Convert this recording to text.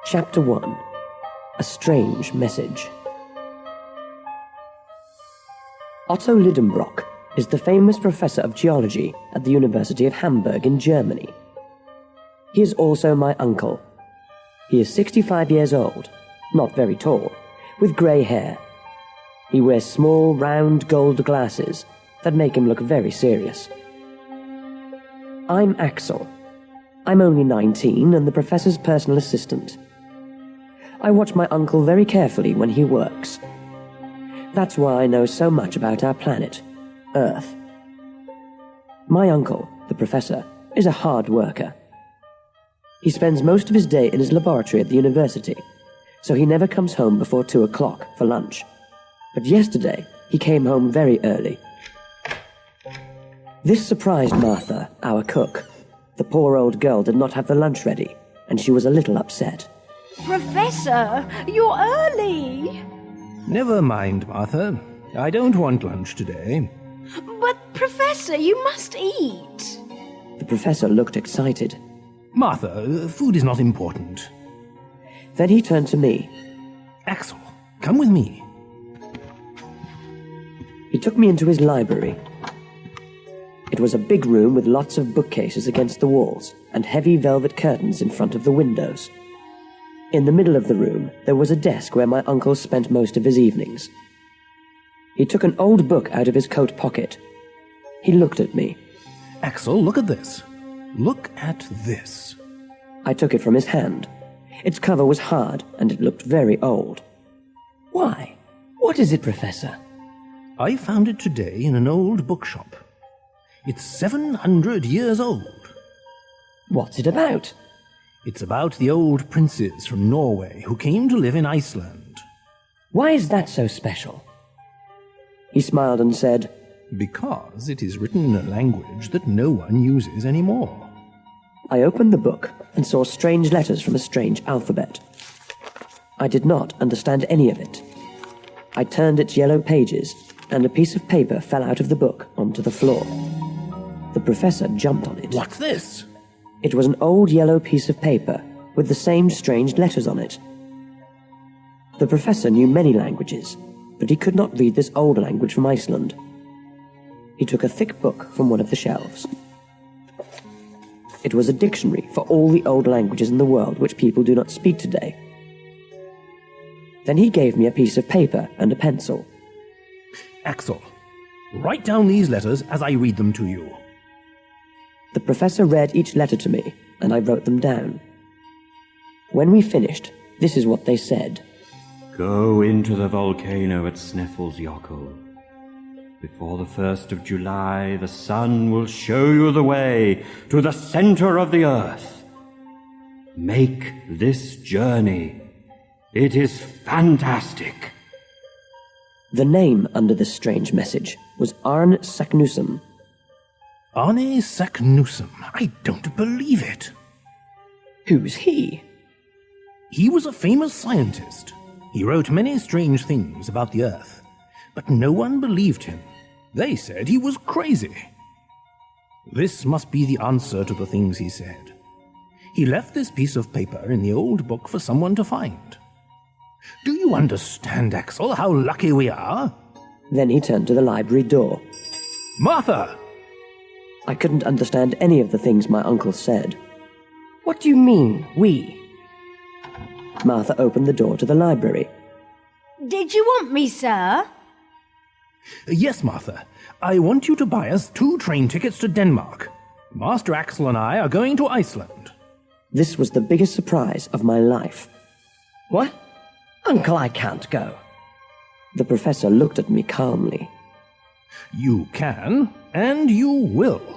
Chapter 1. A Strange Message. Otto Lidenbrock is the famous professor of geology at the University of Hamburg in Germany. He is also my uncle. He is 65 years old, not very tall, with grey hair. He wears small, round gold glasses that make him look very serious. I'm Axel. I'm only 19 and the professor's personal assistant. I watch my uncle very carefully when he works. That's why I know so much about our planet, Earth. My uncle, the professor, is a hard worker. He spends most of his day in his laboratory at the university, so he never comes home before 2 o'clock for lunch. But yesterday, he came home very early. This surprised Martha, our cook. The poor old girl did not have the lunch ready, and she was a little upset. Professor, you're early. Never mind, Martha. I don't want lunch today. But, Professor, you must eat. The professor looked excited. Martha, food is not important. Then he turned to me. Axel, come with me. He took me into his library. It was a big room with lots of bookcases against the walls and heavy velvet curtains in front of the windows. In the middle of the room, there was a desk where my uncle spent most of his evenings. He took an old book out of his coat pocket. He looked at me. Axel, look at this. Look at this. I took it from his hand. Its cover was hard, and it looked very old. Why? What is it, Professor? I found it today in an old bookshop. It's 700 years old. What's it about? It's about the old princes from Norway who came to live in Iceland. Why is that so special? He smiled and said, Because it is written in a language that no one uses anymore. I opened the book and saw strange letters from a strange alphabet. I did not understand any of it. I turned its yellow pages, and a piece of paper fell out of the book onto the floor. The professor jumped on it. What's this? It was an old yellow piece of paper with the same strange letters on it. The professor knew many languages, but he could not read this old language from Iceland. He took a thick book from one of the shelves. It was a dictionary for all the old languages in the world which people do not speak today. Then he gave me a piece of paper and a pencil. Axel, write down these letters as I read them to you. The professor read each letter to me, and I wrote them down. When we finished, this is what they said. Go into the volcano at Snæfellsjökull. Before the 1st of July, the sun will show you the way to the center of the earth. Make this journey. It is fantastic. The name under this strange message was Arne Saknussemm. Arne Saknussemm. I don't believe it. Who's he? He was a famous scientist. He wrote many strange things about the Earth, but no one believed him. They said he was crazy. This must be the answer to the things he said. He left this piece of paper in the old book for someone to find. Do you understand, Axel, how lucky we are? Then he turned to the library door. Martha! I couldn't understand any of the things my uncle said. What do you mean, we? Martha opened the door to the library. Did you want me, sir? Yes, Martha. I want you to buy us 2 train tickets to Denmark. Master Axel and I are going to Iceland. This was the biggest surprise of my life. What? Uncle, I can't go. The professor looked at me calmly. You can, and you will.